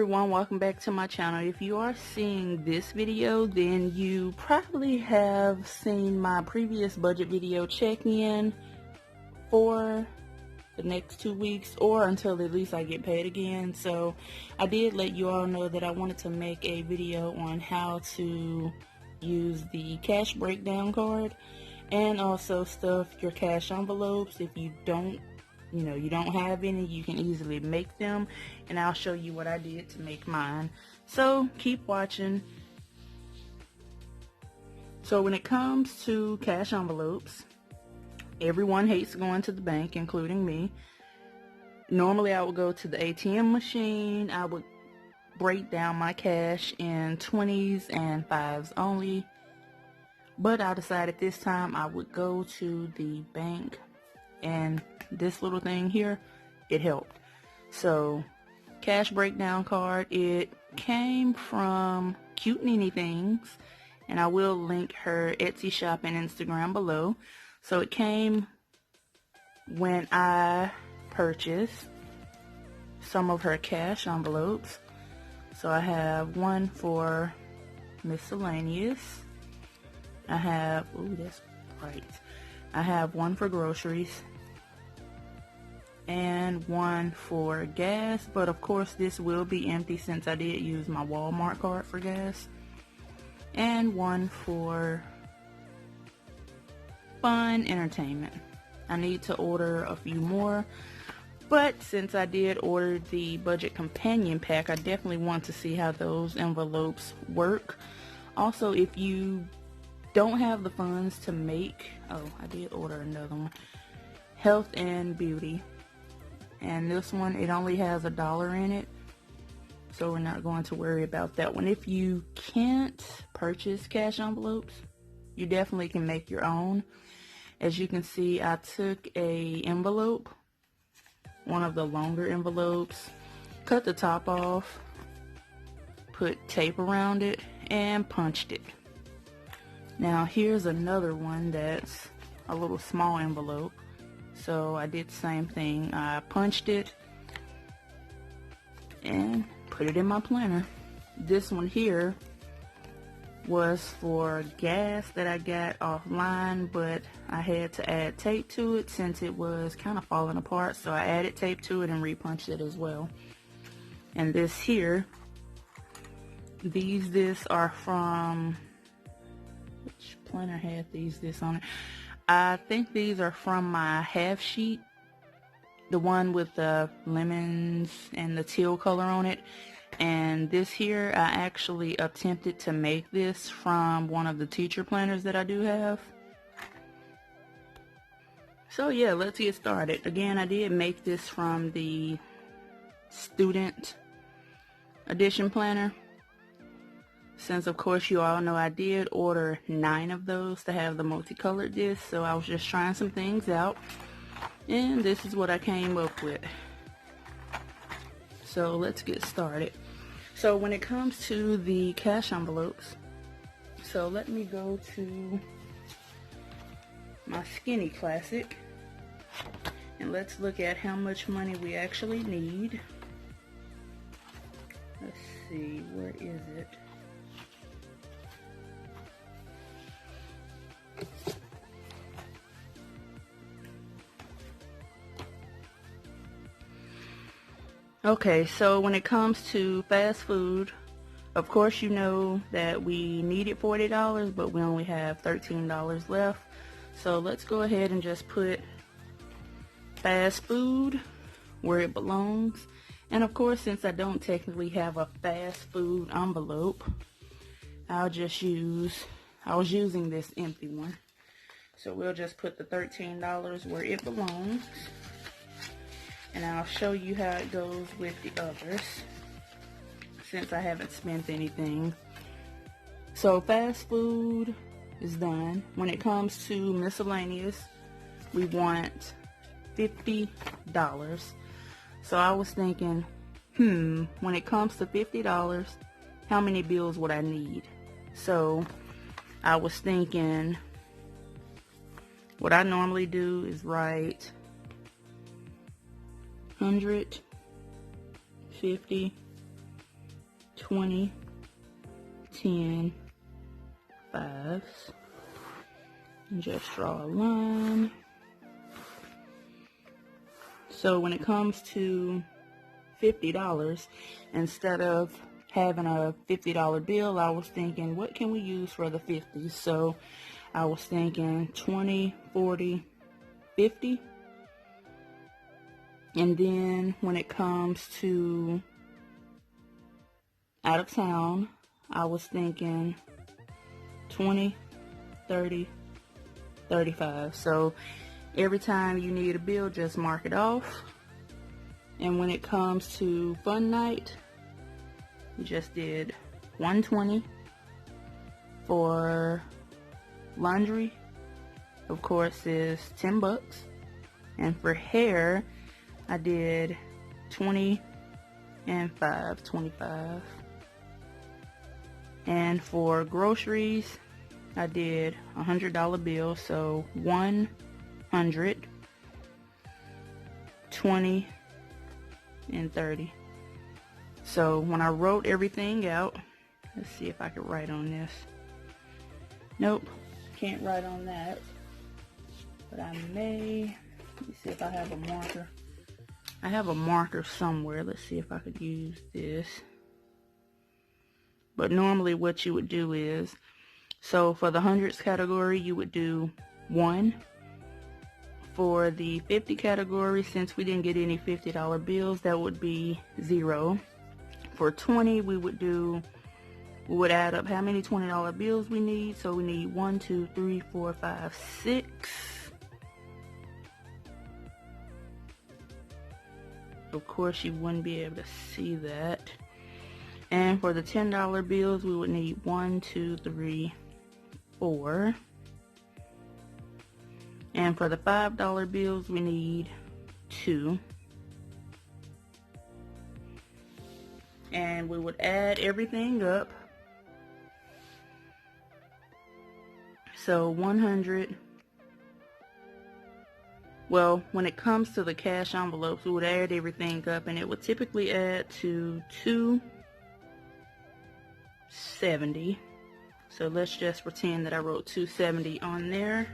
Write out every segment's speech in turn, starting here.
everyone, welcome back to my channel. If you are seeing this video, then you probably have seen my previous budget video check-in for the next 2 weeks, or until at least I get paid again. So I did let you all know that I wanted to make a video on how to use the cash breakdown card and also stuff your cash envelopes. If you don't have any, you can easily make them, and I'll show you what I did to make mine. So keep watching. So when it comes to cash envelopes, everyone hates going to the bank, including me. Normally I would go to the ATM machine. I would break down my cash in 20s and 5s only, but I decided this time I would go to the bank, and this little thing here, it helped. So cash breakdown card, it came from Cute Neni Things, and I will link her Etsy shop and Instagram below. So it came when I purchased some of her cash envelopes. So I have one for miscellaneous. I have, ooh, that's bright. I have one for groceries and one for gas, but of course this will be empty since I did use my Walmart card for gas, and one for fun entertainment. I need to order a few more, but since I did order the budget companion pack, I definitely want to see how those envelopes work. Also, if you don't have the funds to make, oh, I did order another one, health and beauty, and this one, it only has $1 in it, so we're not going to worry about that one. If you can't purchase cash envelopes, you definitely can make your own. As you can see, I took a envelope, one of the longer envelopes, cut the top off, put tape around it, and punched it. Now here's another one that's a little small envelope. So I did the same thing. I punched it and put it in my planner. This one here was for gas that I got offline, but I had to add tape to it since it was kind of falling apart. So I added tape to it and repunched it as well. And this here, these are from, which planner had this on it? I think these are from my half sheet, the one with the lemons and the teal color on it. And this here, I actually attempted to make this from one of the teacher planners that I do have. So yeah, let's get started. Again, I did make this from the student edition planner, since of course you all know I did order 9 of those to have the multicolored disc. So I was just trying some things out, and this is what I came up with. So let's get started. So when it comes to the cash envelopes, so let me go to my Skinny Classic and let's look at how much money we actually need. Let's see, where is it? Okay, so when it comes to fast food, of course you know that we needed $40, but we only have $13 left. So let's go ahead and just put fast food where it belongs. And of course, since I don't technically have a fast food envelope, I was using this empty one. So we'll just put the $13 where it belongs. And I'll show you how it goes with the others, since I haven't spent anything. So fast food is done. When it comes to miscellaneous, we want $50. So I was thinking, when it comes to $50, how many bills would I need? So I was thinking, what I normally do is write 100, 50, 20, 10, 5s. And just draw a line. So when it comes to $50, instead of having a $50 bill, I was thinking, what can we use for the 50s? So I was thinking 20, 40, 50. And then when it comes to out of town, I was thinking 20, 30, 35. So every time you need a bill, just mark it off. And when it comes to fun night, we just did 120 for laundry. Of course, is $10. And for hair, I did 20 and 5, 25. And for groceries, I did $100 bill, so 100, 20, and 30. So when I wrote everything out, let's see if I could write on this. Nope, can't write on that. But I may, let me see if I have a marker. I have a marker somewhere. Let's see if I could use this. But normally what you would do is, so for the hundreds category, you would do 1. For the 50 category, since we didn't get any $50 bills, that would be 0. For 20, we would add up how many $20 bills we need. So we need 1, 2, 3, 4, 5, 6. Of course, you wouldn't be able to see that. And for the $10 bills, we would need 1, 2, 3, 4. And for the $5 bills, we need 2. And we would add everything up. So 100. Well, when it comes to the cash envelopes, we would add everything up, and it would typically add to 270. So let's just pretend that I wrote 270 on there.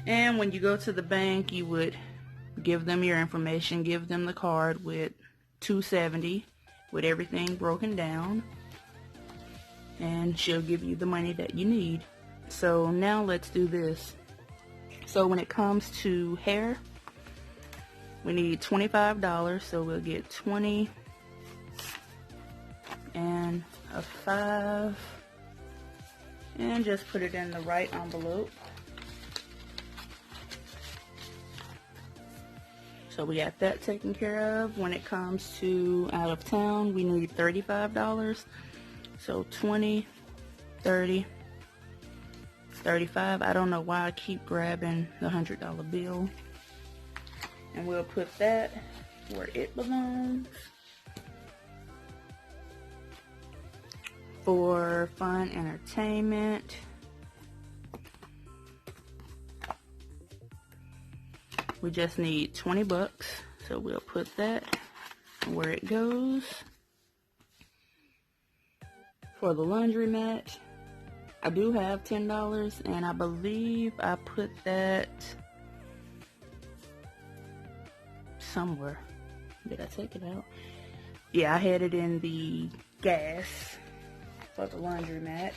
And when you go to the bank, you would give them your information, give them the card with 270 with everything broken down, and she'll give you the money that you need. So now let's do this. So when it comes to hair, we need $25, so we'll get 20 and a 5, and just put it in the right envelope. So we got that taken care of. When it comes to out of town, we need $35. So 20, 30, 35. I don't know why I keep grabbing the $100 bill. And we'll put that where it belongs. For fun entertainment, we just need $20, so we'll put that where it goes. For the laundromat, I do have $10, and I believe I put that somewhere. Did I take it out? Yeah, I had it in the gas for the laundromat.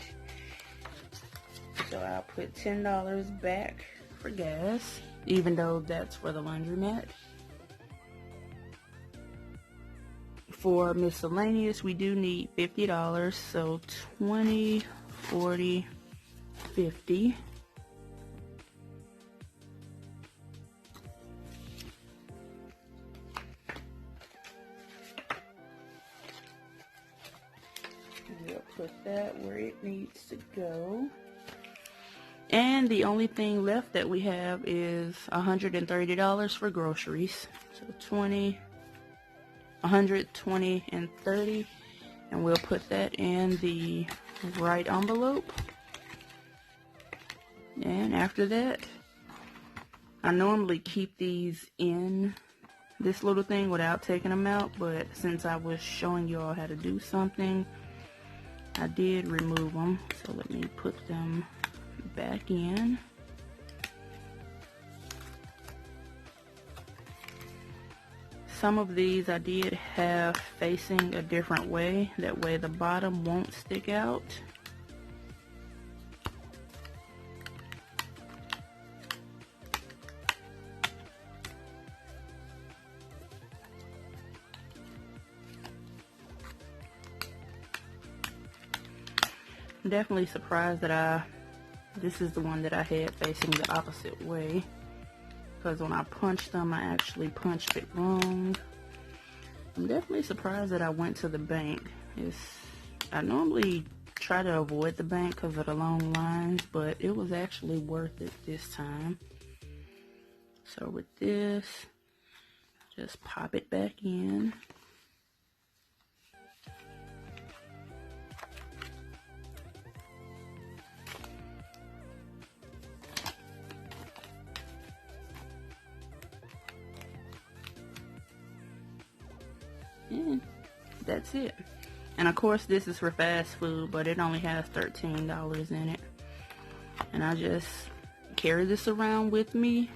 So I'll put $10 back for gas, even though that's for the laundromat. For miscellaneous, we do need $50, so 20, 40, 50. We'll put that where it needs to go. And the only thing left that we have is $130 for groceries. So 20, 100, 20, and 30. And we'll put that in the right envelope. And after that, I normally keep these in this little thing without taking them out, but since I was showing y'all how to do something, I did remove them. So let me put them back in. Some of these I did have facing a different way, that way the bottom won't stick out. I'm definitely surprised that this is the one that I had facing the opposite way, because when I punched them, I actually punched it wrong. I'm definitely surprised that I went to the bank. I normally try to avoid the bank because of the long lines, but it was actually worth it this time. So with this, just pop it back in. And that's it. And of course this is for fast food, but it only has $13 in it. And I just carry this around with me